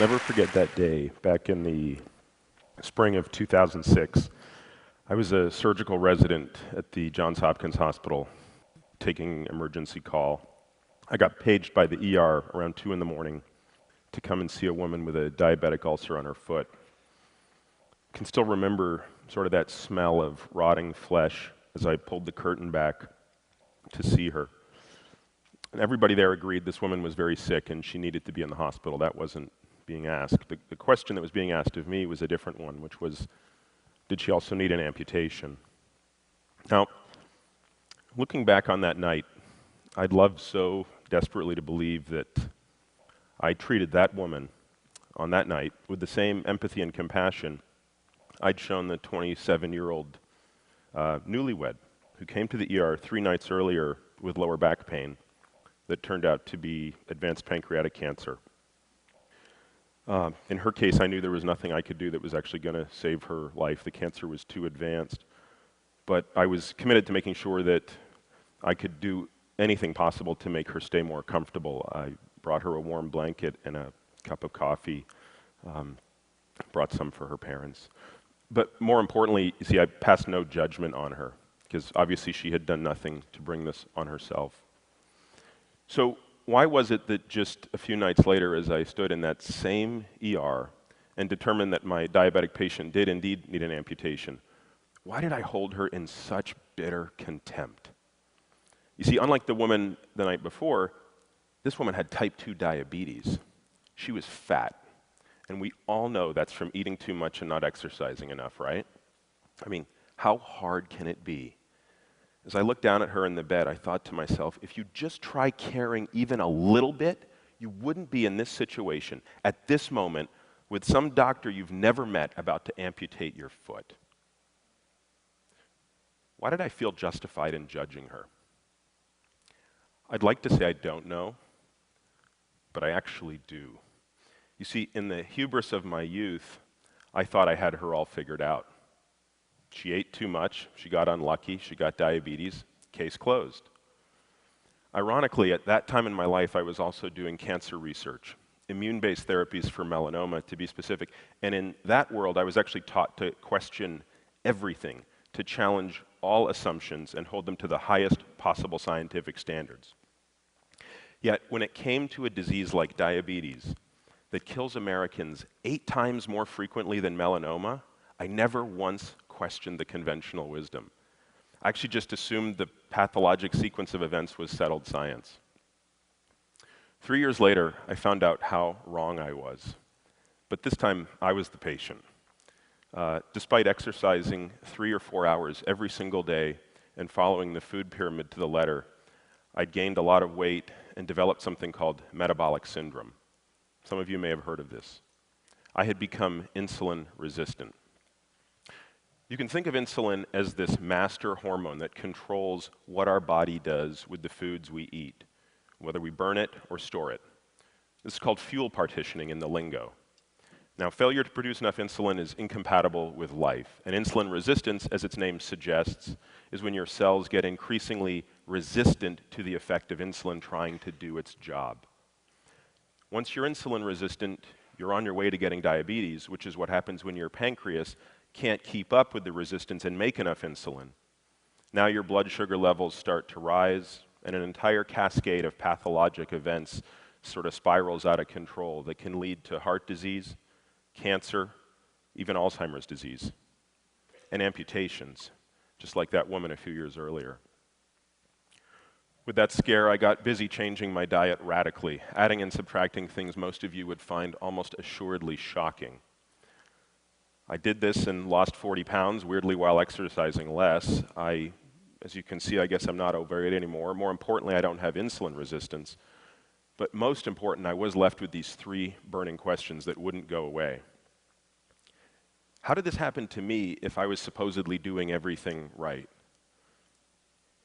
never forget that day back in the spring of 2006. I was a surgical resident at the Johns Hopkins Hospital taking emergency call. I got paged by the ER around 2 in the morning to come and see a woman with a diabetic ulcer on her foot. I can still remember sort of that smell of rotting flesh as I pulled the curtain back to see her. And everybody there agreed this woman was very sick and she needed to be in the hospital. That wasn't being asked. The question that was being asked of me was a different one, which was, did she also need an amputation? Now, looking back on that night, I'd love so desperately to believe that I treated that woman on that night with the same empathy and compassion I'd shown the 27-year-old newlywed who came to the ER 3 nights earlier with lower back pain that turned out to be advanced pancreatic cancer. In her case, I knew there was nothing I could do that was actually going to save her life. The cancer was too advanced. But I was committed to making sure that I could do anything possible to make her stay more comfortable. I brought her a warm blanket and a cup of coffee, brought some for her parents. But more importantly, you see, I passed no judgment on her, because obviously she had done nothing to bring this on herself. So why was it that just a few nights later, as I stood in that same ER and determined that my diabetic patient did indeed need an amputation, why did I hold her in such bitter contempt? You see, unlike the woman the night before, this woman had type 2 diabetes. She was fat. And we all know that's from eating too much and not exercising enough, right? I mean, how hard can it be? As I looked down at her in the bed, I thought to myself, if you just try caring even a little bit, you wouldn't be in this situation at this moment with some doctor you've never met about to amputate your foot. Why did I feel justified in judging her? I'd like to say I don't know, but I actually do. You see, in the hubris of my youth, I thought I had her all figured out. She ate too much, she got unlucky, she got diabetes, case closed. Ironically, at that time in my life, I was also doing cancer research, immune-based therapies for melanoma, to be specific. And in that world, I was actually taught to question everything, to challenge all assumptions and hold them to the highest possible scientific standards. Yet, when it came to a disease like diabetes that kills Americans 8 times more frequently than melanoma, I never once questioned the conventional wisdom. I actually just assumed the pathologic sequence of events was settled science. 3 years later, I found out how wrong I was. But this time, I was the patient. Despite exercising 3 or 4 hours every single day and following the food pyramid to the letter, I'd gained a lot of weight and developed something called metabolic syndrome. Some of you may have heard of this. I had become insulin resistant. You can think of insulin as this master hormone that controls what our body does with the foods we eat, whether we burn it or store it. This is called fuel partitioning in the lingo. Now, failure to produce enough insulin is incompatible with life, and insulin resistance, as its name suggests, is when your cells get increasingly resistant to the effect of insulin trying to do its job. Once you're insulin resistant, you're on your way to getting diabetes, which is what happens when your pancreas can't keep up with the resistance and make enough insulin. Now your blood sugar levels start to rise, and an entire cascade of pathologic events sort of spirals out of control that can lead to heart disease, cancer, even Alzheimer's disease, and amputations, just like that woman a few years earlier. With that scare, I got busy changing my diet radically, adding and subtracting things most of you would find almost assuredly shocking. I did this and lost 40 pounds, weirdly, while exercising less. As you can see, I guess I'm not overweight anymore. More importantly, I don't have insulin resistance. But most important, I was left with these 3 burning questions that wouldn't go away. How did this happen to me if I was supposedly doing everything right?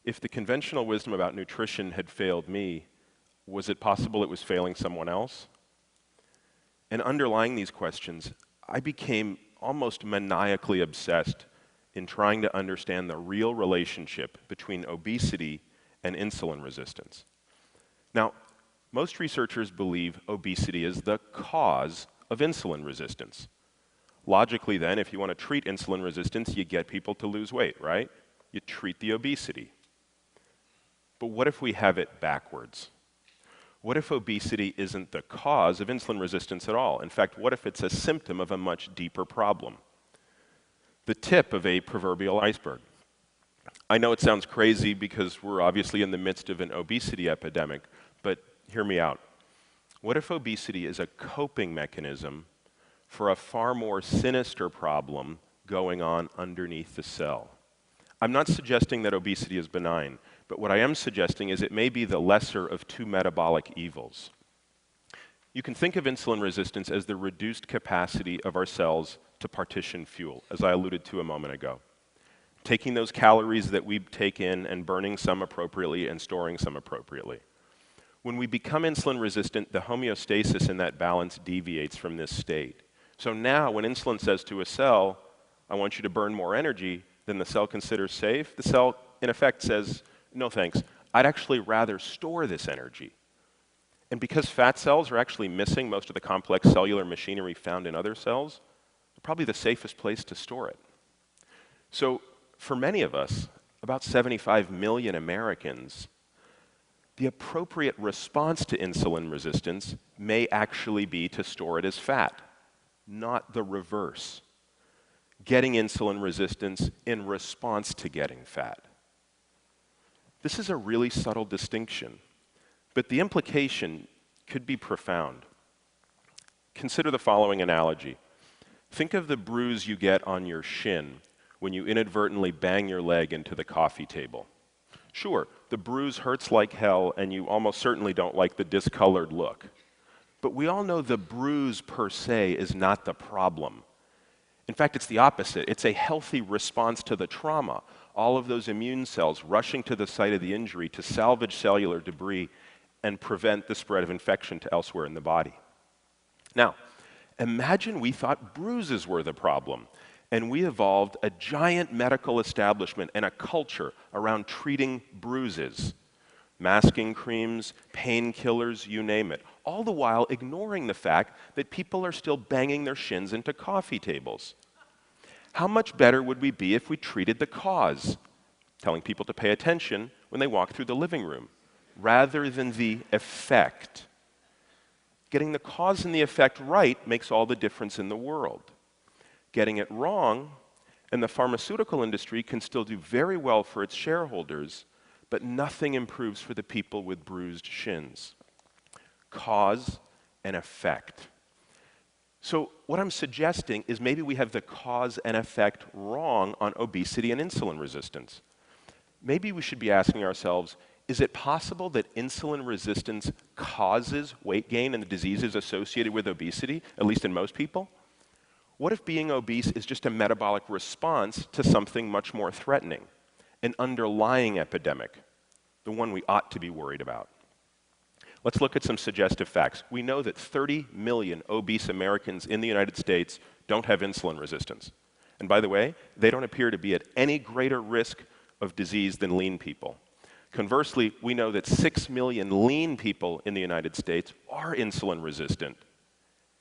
If the conventional wisdom about nutrition had failed me, was it possible it was failing someone else? And underlying these questions, I became almost maniacally obsessed in trying to understand the real relationship between obesity and insulin resistance. Now, most researchers believe obesity is the cause of insulin resistance. Logically then, if you want to treat insulin resistance, you get people to lose weight, right? You treat the obesity. But what if we have it backwards? What if obesity isn't the cause of insulin resistance at all? In fact, what if it's a symptom of a much deeper problem? The tip of a proverbial iceberg. I know it sounds crazy because we're obviously in the midst of an obesity epidemic, but hear me out. What if obesity is a coping mechanism for a far more sinister problem going on underneath the cell? I'm not suggesting that obesity is benign, but what I am suggesting is it may be the lesser of two metabolic evils. You can think of insulin resistance as the reduced capacity of our cells to partition fuel, as I alluded to a moment ago. Taking those calories that we take in and burning some appropriately and storing some appropriately. When we become insulin resistant, the homeostasis in that balance deviates from this state. So now when insulin says to a cell, I want you to burn more energy than the cell considers safe, the cell in effect says, no thanks, I'd actually rather store this energy. And because fat cells are actually missing most of the complex cellular machinery found in other cells, they're probably the safest place to store it. So for many of us, about 75 million Americans, the appropriate response to insulin resistance may actually be to store it as fat, not the reverse. Getting insulin resistance in response to getting fat. This is a really subtle distinction, but the implication could be profound. Consider the following analogy. Think of the bruise you get on your shin when you inadvertently bang your leg into the coffee table. Sure, the bruise hurts like hell and you almost certainly don't like the discolored look. But we all know the bruise per se is not the problem. In fact, it's the opposite. It's a healthy response to the trauma. All of those immune cells rushing to the site of the injury to salvage cellular debris and prevent the spread of infection to elsewhere in the body. Now, imagine we thought bruises were the problem, and we evolved a giant medical establishment and a culture around treating bruises. Masking creams, painkillers, you name it, all the while ignoring the fact that people are still banging their shins into coffee tables. How much better would we be if we treated the cause, telling people to pay attention when they walk through the living room, rather than the effect? Getting the cause and the effect right makes all the difference in the world. Getting it wrong, and the pharmaceutical industry can still do very well for its shareholders, but nothing improves for the people with bruised shins. Cause and effect. So what I'm suggesting is maybe we have the cause and effect wrong on obesity and insulin resistance. Maybe we should be asking ourselves, is it possible that insulin resistance causes weight gain and the diseases associated with obesity, at least in most people? What if being obese is just a metabolic response to something much more threatening? An underlying epidemic, the one we ought to be worried about. Let's look at some suggestive facts. We know that 30 million obese Americans in the United States don't have insulin resistance. And by the way, they don't appear to be at any greater risk of disease than lean people. Conversely, we know that 6 million lean people in the United States are insulin resistant.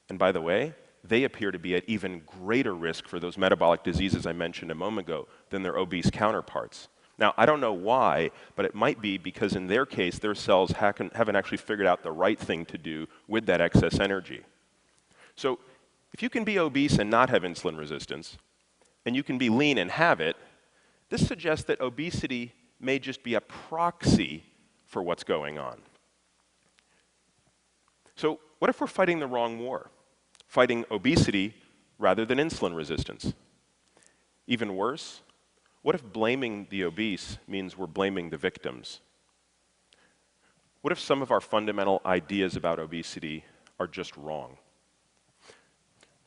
And by the way, they appear to be at even greater risk for those metabolic diseases I mentioned a moment ago than their obese counterparts. Now, I don't know why, but it might be because in their case, their cells haven't actually figured out the right thing to do with that excess energy. So if you can be obese and not have insulin resistance, and you can be lean and have it, this suggests that obesity may just be a proxy for what's going on. So what if we're fighting the wrong war? Fighting obesity rather than insulin resistance? Even worse, what if blaming the obese means we're blaming the victims? What if some of our fundamental ideas about obesity are just wrong?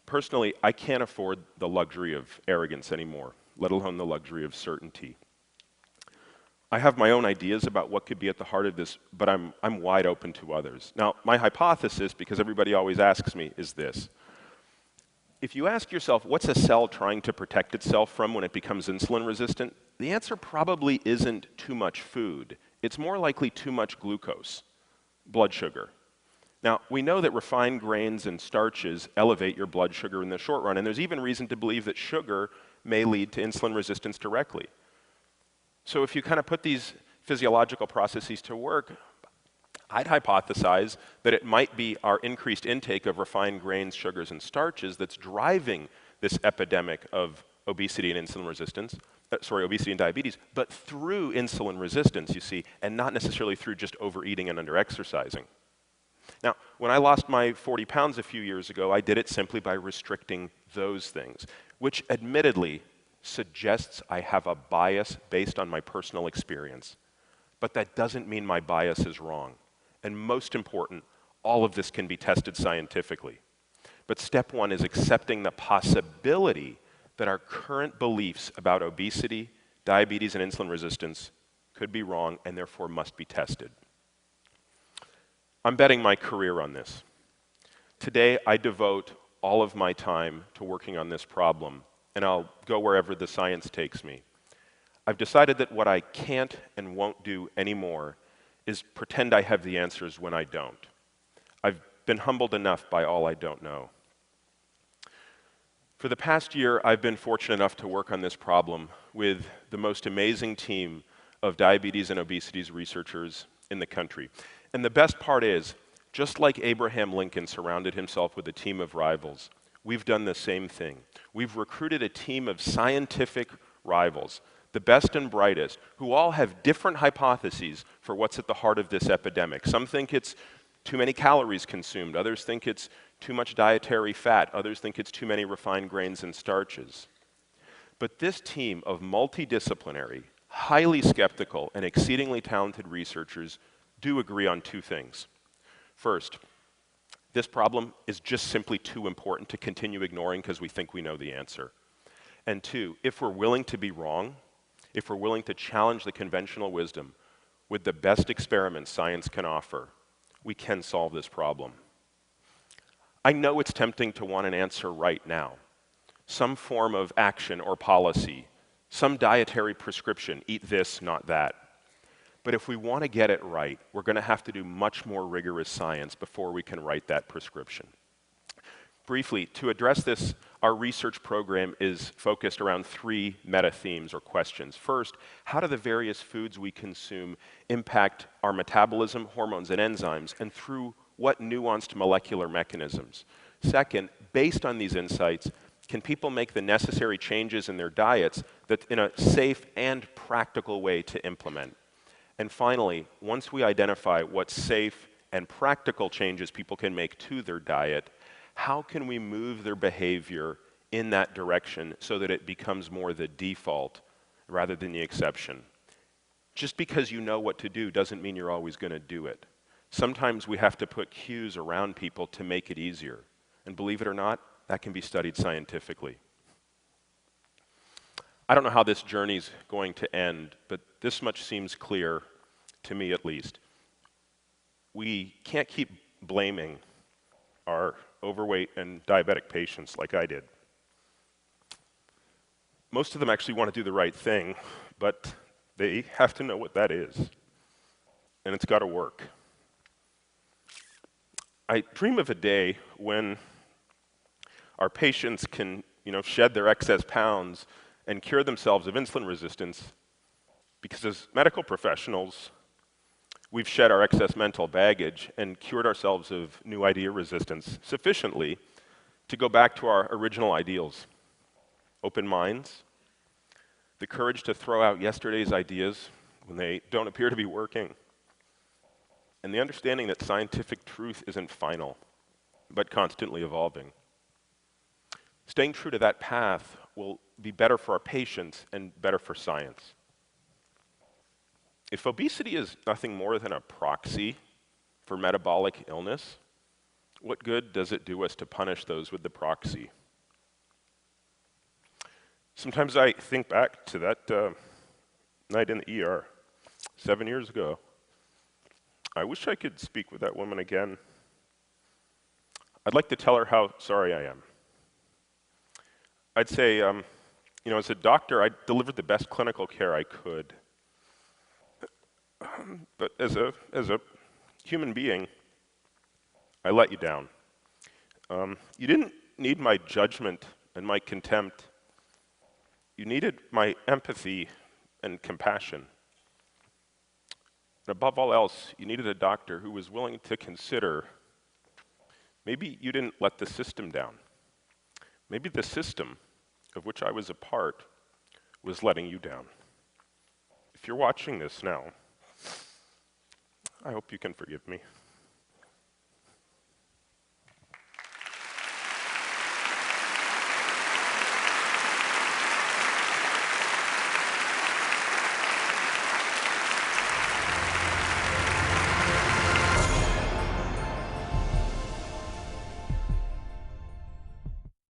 Personally, I can't afford the luxury of arrogance anymore, let alone the luxury of certainty. I have my own ideas about what could be at the heart of this, but I'm wide open to others. Now, my hypothesis, because everybody always asks me, is this. If you ask yourself, what's a cell trying to protect itself from when it becomes insulin resistant? The answer probably isn't too much food. It's more likely too much glucose, blood sugar. Now, we know that refined grains and starches elevate your blood sugar in the short run, and there's even reason to believe that sugar may lead to insulin resistance directly. So if you kind of put these physiological processes to work, I'd hypothesize that it might be our increased intake of refined grains, sugars, and starches that's driving this epidemic of obesity and insulin resistance, obesity and diabetes, but through insulin resistance, you see, and not necessarily through just overeating and underexercising. Now, when I lost my 40 pounds a few years ago, I did it simply by restricting those things, which admittedly suggests I have a bias based on my personal experience. But that doesn't mean my bias is wrong. And most important, all of this can be tested scientifically. But step one is accepting the possibility that our current beliefs about obesity, diabetes, and insulin resistance could be wrong and therefore must be tested. I'm betting my career on this. Today, I devote all of my time to working on this problem, and I'll go wherever the science takes me. I've decided that what I can't and won't do anymore is pretend I have the answers when I don't. I've been humbled enough by all I don't know. For the past year, I've been fortunate enough to work on this problem with the most amazing team of diabetes and obesity researchers in the country. And the best part is, just like Abraham Lincoln surrounded himself with a team of rivals, we've done the same thing. We've recruited a team of scientific rivals, the best and brightest, who all have different hypotheses for what's at the heart of this epidemic. Some think it's too many calories consumed, others think it's too much dietary fat, others think it's too many refined grains and starches. But this team of multidisciplinary, highly skeptical, and exceedingly talented researchers do agree on two things. First, this problem is just simply too important to continue ignoring because we think we know the answer. And two, if we're willing to be wrong, if we're willing to challenge the conventional wisdom with the best experiments science can offer, we can solve this problem. I know it's tempting to want an answer right now. Some form of action or policy, some dietary prescription, eat this, not that. But if we want to get it right, we're going to have to do much more rigorous science before we can write that prescription. Briefly, to address this, our research program is focused around three meta-themes or questions. First, how do the various foods we consume impact our metabolism, hormones, and enzymes, and through what nuanced molecular mechanisms? Second, based on these insights, can people make the necessary changes in their diets that in a safe and practical way to implement? And finally, once we identify what safe and practical changes people can make to their diet, how can we move their behavior in that direction so that it becomes more the default rather than the exception? Just because you know what to do doesn't mean you're always going to do it. Sometimes we have to put cues around people to make it easier. And believe it or not, that can be studied scientifically. I don't know how this journey's going to end, but this much seems clear, to me at least. We can't keep blaming our overweight and diabetic patients like I did. Most of them actually want to do the right thing, but they have to know what that is. And it's got to work. I dream of a day when our patients can, shed their excess pounds and cure themselves of insulin resistance, because as medical professionals, we've shed our excess mental baggage and cured ourselves of new idea resistance sufficiently to go back to our original ideals. Open minds, the courage to throw out yesterday's ideas when they don't appear to be working, and the understanding that scientific truth isn't final, but constantly evolving. Staying true to that path will be better for our patients and better for science. If obesity is nothing more than a proxy for metabolic illness, what good does it do us to punish those with the proxy? Sometimes I think back to that night in the ER 7 years ago. I wish I could speak with that woman again. I'd like to tell her how sorry I am. I'd say, as a doctor, I delivered the best clinical care I could. But as a human being, I let you down. You didn't need my judgment and my contempt. You needed my empathy and compassion. And above all else, you needed a doctor who was willing to consider maybe you didn't let the system down. Maybe the system of which I was a part was letting you down. If you're watching this now, I hope you can forgive me.